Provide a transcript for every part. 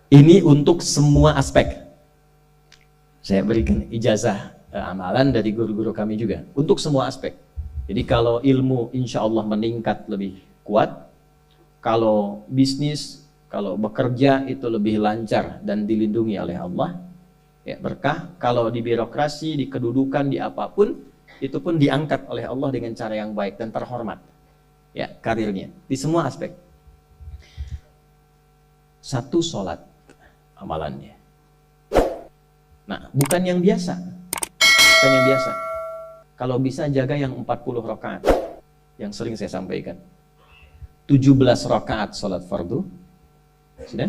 Ini untuk semua aspek. Saya berikan ijazah amalan dari guru-guru kami juga untuk semua aspek. Jadi kalau ilmu insya Allah meningkat lebih kuat, kalau bisnis, kalau bekerja itu lebih lancar dan dilindungi oleh Allah, ya berkah. Kalau di birokrasi, di kedudukan, di apapun, itu pun diangkat oleh Allah dengan cara yang baik dan terhormat. Ya, karirnya di semua aspek. Satu sholat amalannya. Nah, bukan yang biasa. Bukan yang biasa. Kalau bisa jaga yang 40 rakaat yang sering saya sampaikan. 17 rakaat sholat fardu. Sudah?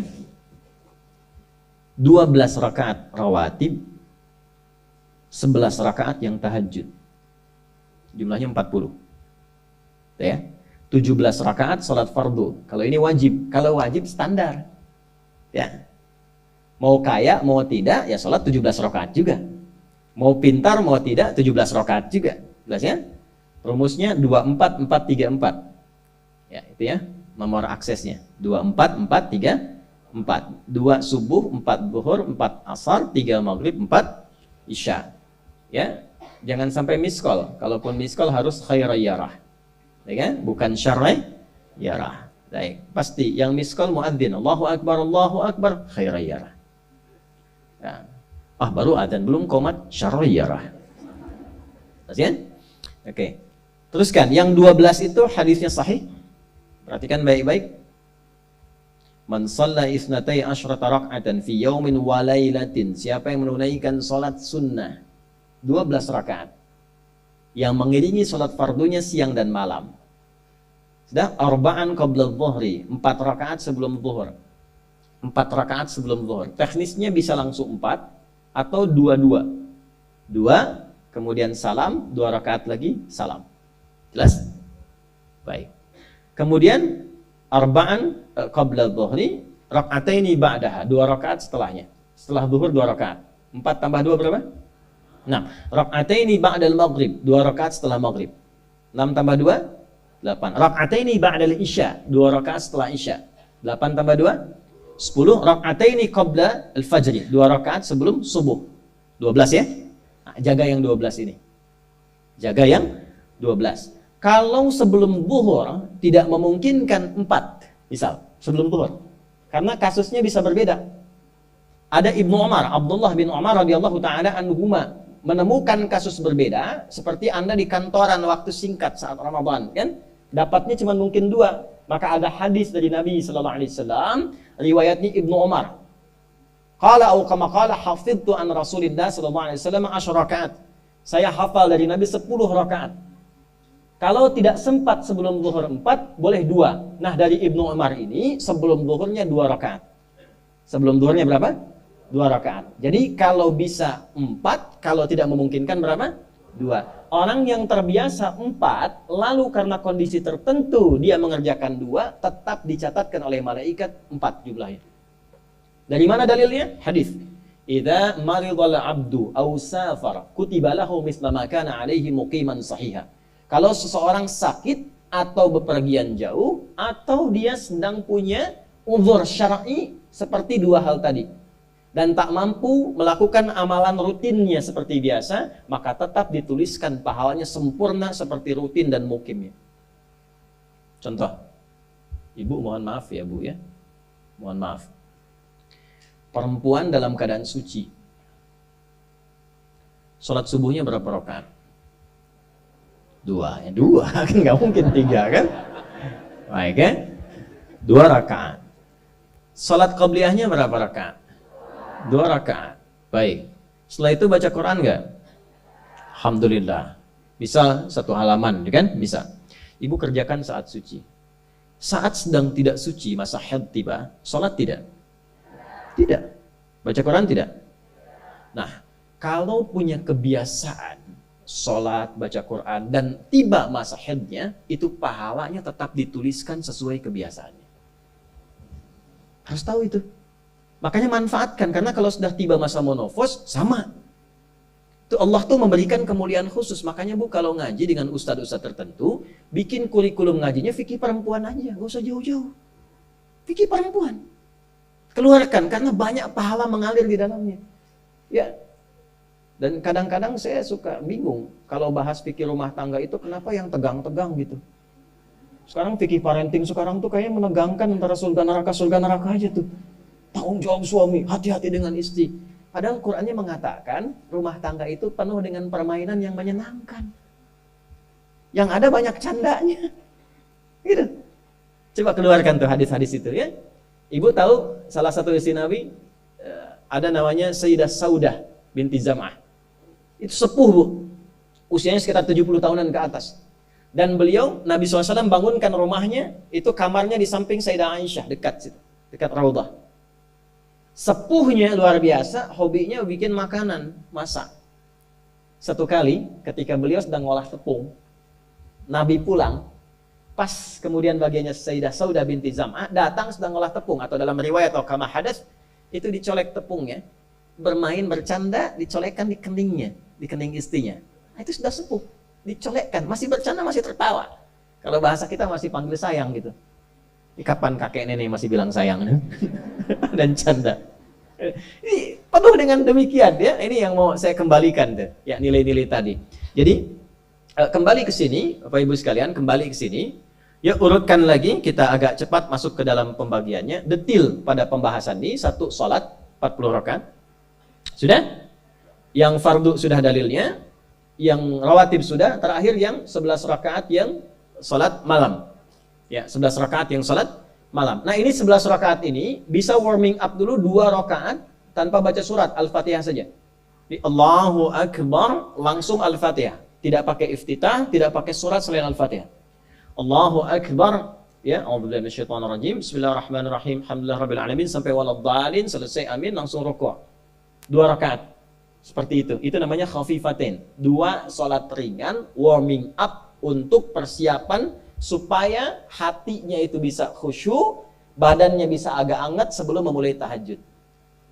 12 rakaat rawatib. 11 rakaat yang tahajud. Jumlahnya 40. Ya. 17 rakaat sholat fardu. Kalau ini wajib. Kalau wajib standar. Ya. Mau kaya, mau tidak, ya sholat 17 rakaat juga. Mau pintar, mau tidak, 17 rakaat juga. Jelas ya? Rumusnya 24, 4, 3, 4. Ya, itu ya. Nomor aksesnya. 24, 4, 3, 4. 2 subuh, 4 zuhur, 4 asar, 3 maghrib, 4 isya. Ya. Jangan sampai miskol. Kalaupun miskol harus khairayyarah. Ya kan? Bukan syarrayyarah. Baik. Pasti yang miskol muadzin. Allahu akbar, khairayyarah. Ya. Baru adzan belum qomat syarrayyarah. Perhatikan? Oke. Teruskan, yang 12 itu hadisnya sahih. Perhatikan baik-baik. Man shalla isnatai asyrata rak'atan fi yaumin wa lailatin. Siapa yang menunaikan salat sunnah 12 rakaat yang mengiringi salat fardunya siang dan malam. Sudah arba'an qabla adh-dhuhri, 4 rakaat sebelum zuhur. 4 rakaat sebelum zuhur. Teknisnya bisa langsung 4 atau 2-2. 2, kemudian salam, 2 rakaat lagi, salam. Jelas? Baik. Kemudian arba'an qabla dhuhri, rak'ataini ba'daha, 2 rakaat setelahnya. Setelah zuhur 2 rakaat. 4 tambah 2 berapa? 6. Rak'ataini ba'dal maghrib, 2 rakaat setelah maghrib. 6 tambah 2, 8. Rak'ataini ba'dal isya, 2 rakaat setelah isya. 8 tambah 2, 10. Rak'ataini qabla al-fajri, 2 rakaat sebelum subuh. 12 ya? Nah, jaga yang 12 ini. Jaga yang 12. Kalau sebelum zuhur tidak memungkinkan 4, misal sebelum zuhur, karena kasusnya bisa berbeda. Ada Ibnu Umar, Abdullah bin Umar radhiyallahu taala anhuma menemukan kasus berbeda, seperti Anda di kantoran waktu singkat saat Ramadan, kan? Dapatnya cuma mungkin 2. Maka ada hadis dari Nabi sallallahu alaihi wasallam, riwayatnya Ibnu Umar. Qala au kama qala hafidtu an Rasulillah sallallahu alaihi wasallam 10 rakaat. Saya hafal dari Nabi 10 rakaat. Kalau tidak sempat sebelum zuhur 4, boleh 2. Nah, dari Ibnu Umar ini sebelum zuhurnya 2 rakaat. Sebelum zuhurnya berapa? 2 rakaat. Jadi kalau bisa 4, kalau tidak memungkinkan berapa? 2. Orang yang terbiasa 4, lalu karena kondisi tertentu dia mengerjakan 2, tetap dicatatkan oleh malaikat 4 jumlahnya. Dari mana dalilnya? Hadis. Idza maridal abdu aw safar kutiba lahu misla ma kana alaihi muqiman sahiha. Kalau seseorang sakit atau bepergian jauh atau dia sedang punya uzur syar'i seperti 2 hal tadi dan tak mampu melakukan amalan rutinnya seperti biasa, maka tetap dituliskan pahalanya sempurna seperti rutin dan mukimnya. Contoh, ibu mohon maaf ya bu ya, mohon maaf. Perempuan dalam keadaan suci, sholat subuhnya berapa rakaat? 2, ya 2 kan nggak mungkin 3 kan? Baik kan? 2 rakaat. Sholat qabliyahnya berapa rakaat? 2 rakaat. Baik. Setelah itu baca Quran nggak? Alhamdulillah. Bisa 1 halaman, kan? Bisa. Ibu kerjakan saat suci. Saat sedang tidak suci, masa haid tiba, sholat tidak? Tidak. Baca Quran tidak? Nah, kalau punya kebiasaan sholat, baca Quran, dan tiba masa haidnya, itu pahalanya tetap dituliskan sesuai kebiasaannya. Harus tahu itu. Makanya manfaatkan, karena kalau sudah tiba masa monofos, sama. Itu Allah tuh memberikan kemuliaan khusus. Makanya bu, kalau ngaji dengan ustadz-ustadz tertentu, bikin kurikulum ngajinya fikih perempuan aja, gak usah jauh-jauh. Fikih perempuan. Keluarkan, karena banyak pahala mengalir di dalamnya. Ya. Dan kadang-kadang saya suka bingung kalau bahas fikih rumah tangga itu kenapa yang tegang-tegang gitu. Sekarang fikih parenting sekarang tuh kayaknya menegangkan antara surga neraka aja tuh. Tanggung jawab suami, hati-hati dengan istri. Padahal Qur'annya mengatakan rumah tangga itu penuh dengan permainan yang menyenangkan. Yang ada banyak candanya. Gitu. Coba keluarkan tuh hadis-hadis itu ya. Ibu tahu salah satu istri Nabi ada namanya Sayyidah Saudah binti Zam'ah. Itu sepuh, Bu. Usianya sekitar 70 tahunan ke atas. Dan beliau, Nabi SAW bangunkan rumahnya, itu kamarnya di samping Sayyidah Aisyah, dekat situ, dekat Raudah. Sepuhnya luar biasa, hobinya bikin makanan, masak. Satu kali, ketika beliau sedang ngolah tepung, Nabi pulang, pas kemudian bagiannya Sayyidah Saudah binti Zam'ah, datang sedang ngolah tepung, atau dalam riwayat atau kama hadas, itu dicolek tepungnya, bermain, bercanda, dicolekkan di keningnya, di kening istrinya. Nah, itu sudah sepuh, dicolekkan, masih bercanda, masih tertawa. Kalau bahasa kita masih panggil sayang gitu. Kapan kakek nenek masih bilang sayang dan canda. Ini penuh dengan demikian ya. Ini yang mau saya kembalikan deh, ya nilai-nilai tadi. Jadi kembali ke sini, Bapak Ibu sekalian, kembali ke sini. Ya urutkan lagi, kita agak cepat masuk ke dalam pembagiannya. Detil pada pembahasan ini, satu salat 40 rakaat. Sudah? Yang fardu sudah dalilnya, yang rawatib sudah, terakhir yang 11 rakaat yang salat malam. Ya, 11 rakaat yang salat malam. Nah, ini 11 rakaat ini bisa warming up dulu 2 rakaat tanpa baca surat Al-Fatihah saja. Jadi, Allahu Akbar langsung Al-Fatihah. Tidak pakai iftitah, tidak pakai surat selain Al-Fatihah. Allahu Akbar, ya, a'udzubillahi minasyaitonirrajim. Bismillahirrahmanirrahim. Alhamdulillahirabbil alamin sampai waladhdallin, selesai amin langsung rukuk. 2 rakaat. Seperti itu. Itu namanya khafifatain. 2 salat ringan warming up untuk persiapan supaya hatinya itu bisa khusyuk, badannya bisa agak hangat sebelum memulai tahajud.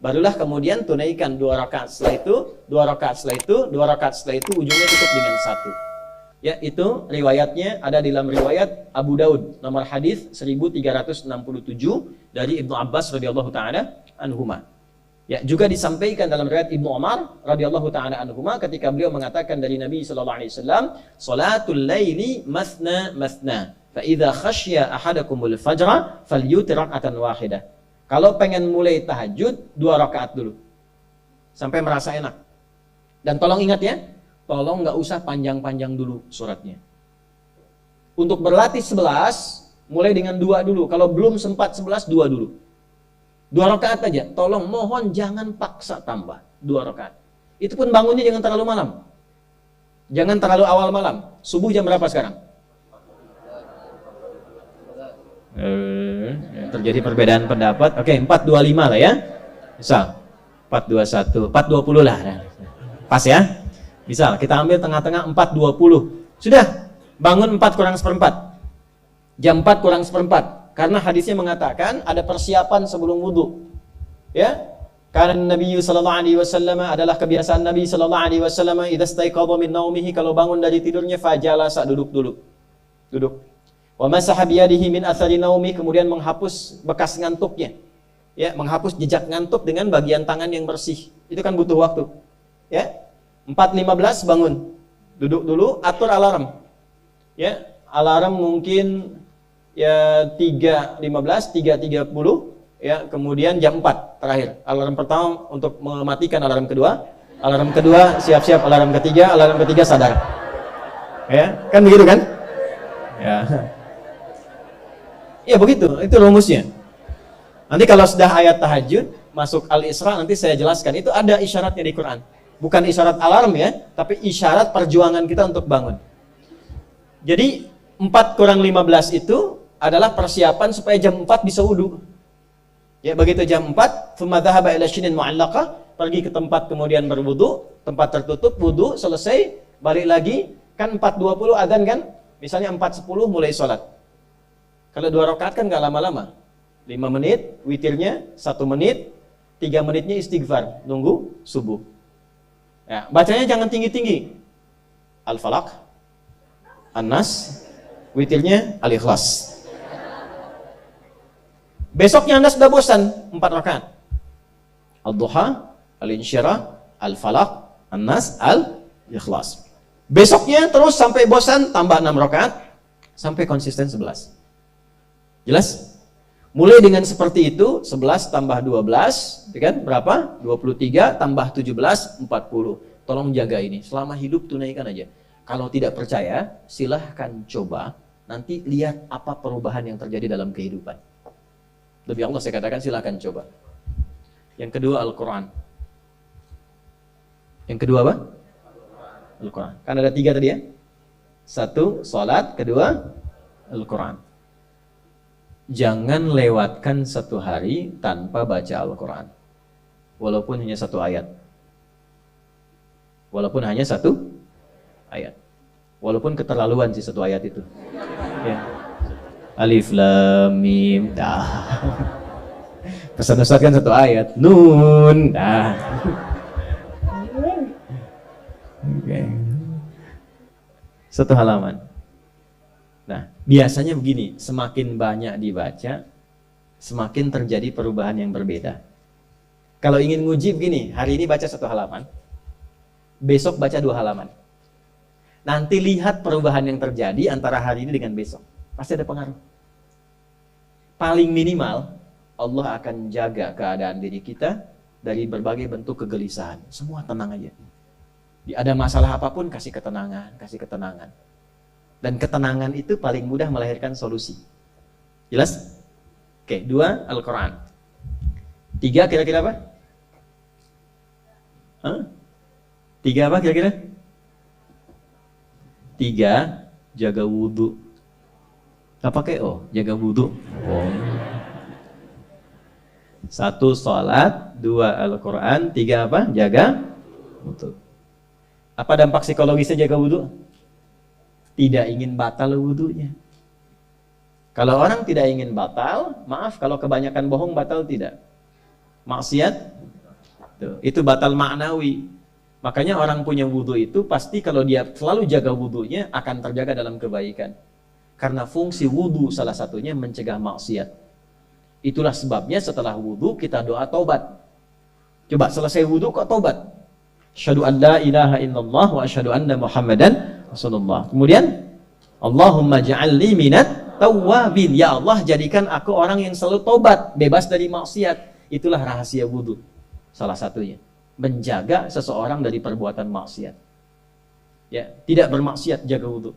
Barulah kemudian tunaikan 2 rakaat setelah itu, 2 rakaat setelah itu, 2 rakaat setelah itu, ujungnya tutup dengan 1. Ya, itu riwayatnya ada di dalam riwayat Abu Daud, nomor hadis 1367 dari Ibnu Abbas radhiyallahu taala anhuma. Ya, juga disampaikan dalam riwayat Ibnu Umar radhiyallahu taala anhuma ketika beliau mengatakan dari Nabi sallallahu alaihi wasallam, "Salatul laili masna masna, fa idza khasya ahadakumul fajra falyutir rak'atan wahidah." Kalau pengen mulai tahajud 2 rakaat dulu. Sampai merasa enak. Dan tolong ingat ya, tolong nggak usah panjang-panjang dulu suratnya. Untuk berlatih 11, mulai dengan 2 dulu. Kalau belum sempat 11, 2 dulu. 2 rakaat aja, tolong mohon jangan paksa tambah 2 rakaat. Itu pun bangunnya jangan terlalu malam. Jangan terlalu awal malam. Subuh jam berapa sekarang? Terjadi perbedaan pendapat. Oke, 4.25 lah ya. Misal 4.21, 4.20 lah. Pas ya? Misal kita ambil tengah-tengah 4.20. Sudah, bangun 4 kurang seperempat. Jam 4 kurang seperempat. Karena hadisnya mengatakan ada persiapan sebelum wudu. Ya. Karena Nabi sallallahu alaihi wasallam adalah kebiasaan Nabi sallallahu alaihi wasallam idza staiqadha min naumihi, kalau bangun dari tidurnya fajalasa, duduk dulu. Duduk. Wa masaha biyadihi min athari naumi, kemudian menghapus bekas ngantuknya. Ya, menghapus jejak ngantuk dengan bagian tangan yang bersih. Itu kan butuh waktu. Ya. 4.15 bangun. Duduk dulu, atur alarm. Ya, alarm mungkin ya 3.15, 3.30, ya, kemudian jam 4 terakhir. Alarm pertama untuk mematikan alarm kedua siap-siap alarm ketiga sadar. Ya, kan begitu kan? Ya. Ya begitu, itu rumusnya. Nanti kalau sudah ayat tahajud masuk Al-Isra, nanti saya jelaskan. Itu ada isyaratnya di Quran. Bukan isyarat alarm ya, tapi isyarat perjuangan kita untuk bangun. Jadi 4:15 itu adalah persiapan supaya jam 4 bisa wudu. Ya, begitu jam 4, thumma dhahaba ila shinin mu'allaqah, pergi ke tempat kemudian berwudu, tempat tertutup, wudu, selesai, balik lagi, kan 4.20 adzan kan? Misalnya 4.10 mulai sholat. Kalau 2 rakaat kan nggak lama-lama. 5 menit, witirnya 1 menit, 3 menitnya istighfar, nunggu subuh. Ya, bacanya jangan tinggi-tinggi. Al-Falaq, An-Nas, witirnya Al-Ikhlas. Besoknya Anda sudah bosan 4 rakaat. Al-Duha, Al-Insyirah, Al-Falaq, An-Nas, Al-Ikhlas. Besoknya terus sampai bosan tambah 6 rakaat sampai konsisten 11. Jelas? Mulai dengan seperti itu, 11 tambah 12, ya kan? Berapa? 23 tambah 17, 40. Tolong jaga ini. Selama hidup tunaikan aja. Kalau tidak percaya, silahkan coba. Nanti lihat apa perubahan yang terjadi dalam kehidupan. Demi Allah saya katakan silahkan coba. Yang kedua Al-Quran. Yang kedua apa? Al-Quran. Kan ada 3 tadi ya? 1, salat. Kedua, Al-Quran. Jangan lewatkan 1 hari tanpa baca Al-Quran. Walaupun hanya 1 ayat. Walaupun hanya 1 ayat. Walaupun keterlaluan sih 1 ayat itu. Ya. Alif Lam Mim. Pesan Ustaz kan 1 ayat. Nun. Okay. 1 halaman. Nah, biasanya begini, semakin banyak dibaca, semakin terjadi perubahan yang berbeda. Kalau ingin nguji begini, hari ini baca 1 halaman, besok baca 2 halaman. Nanti lihat perubahan yang terjadi antara hari ini dengan besok. Pasti ada pengaruh. Paling minimal, Allah akan jaga keadaan diri kita dari berbagai bentuk kegelisahan. Semua tenang aja. Ada masalah apapun, kasih ketenangan, kasih ketenangan. Dan ketenangan itu paling mudah melahirkan solusi. Jelas? Oke, 2, Al-Quran. 3 kira-kira apa? 3 apa kira-kira? 3, jaga wudhu. Apa kayak? Oh, jaga wudhu. Oh. 1, sholat. 2, Al-Quran. 3 apa? Jaga wudhu. Apa dampak psikologisnya jaga wudhu? Tidak ingin batal wudhunya. Kalau orang tidak ingin batal, maaf kalau kebanyakan bohong batal tidak. Maksiat, itu batal maknawi. Makanya orang punya wudhu itu pasti kalau dia selalu jaga wudhunya akan terjaga dalam kebaikan. Karena fungsi wudhu salah satunya mencegah maksiat. Itulah sebabnya setelah wudhu kita doa taubat. Coba selesai wudhu kok taubat. Asyhadu an la ilaha illallah wa asyhadu anna Muhammadan Rasulullah. Kemudian Allahumma ja'alni minat tawwabin. Ya Allah, jadikan aku orang yang selalu taubat, bebas dari maksiat. Itulah rahasia wudhu. Salah satunya menjaga seseorang dari perbuatan maksiat. Ya, tidak bermaksiat, jaga wudhu.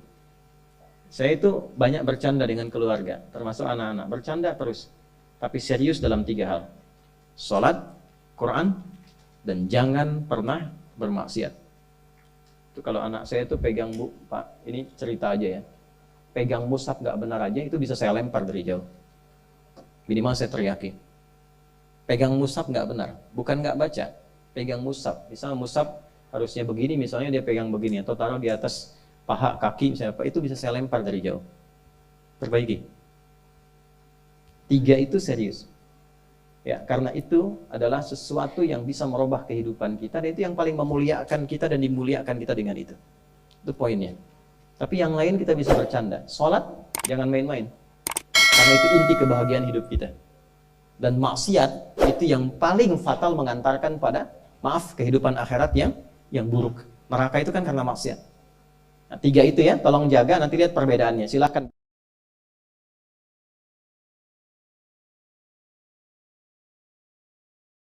Saya itu banyak bercanda dengan keluarga, termasuk anak-anak. Bercanda terus, tapi serius dalam 3 hal. Salat, Quran, dan jangan pernah bermaksiat. Itu kalau anak saya itu pegang, Bu, Pak, ini cerita aja ya. Pegang mushaf nggak benar aja, itu bisa saya lempar dari jauh. Minimal saya teriaki. Pegang mushaf nggak benar, bukan nggak baca. Pegang mushaf, misalnya mushaf harusnya begini, misalnya dia pegang begini, atau taruh di atas paha, kaki, misalnya apa, itu bisa saya lempar dari jauh. Perbaiki. 3 itu serius. Ya, karena itu adalah sesuatu yang bisa merubah kehidupan kita, dan itu yang paling memuliakan kita dan dimuliakan kita dengan itu. Itu poinnya. Tapi yang lain kita bisa bercanda. Sholat, jangan main-main. Karena itu inti kebahagiaan hidup kita. Dan maksiat, itu yang paling fatal mengantarkan pada, maaf, kehidupan akhirat yang buruk. Neraka itu kan karena maksiat. Nah, 3 itu ya, tolong jaga, nanti lihat perbedaannya. Silakan.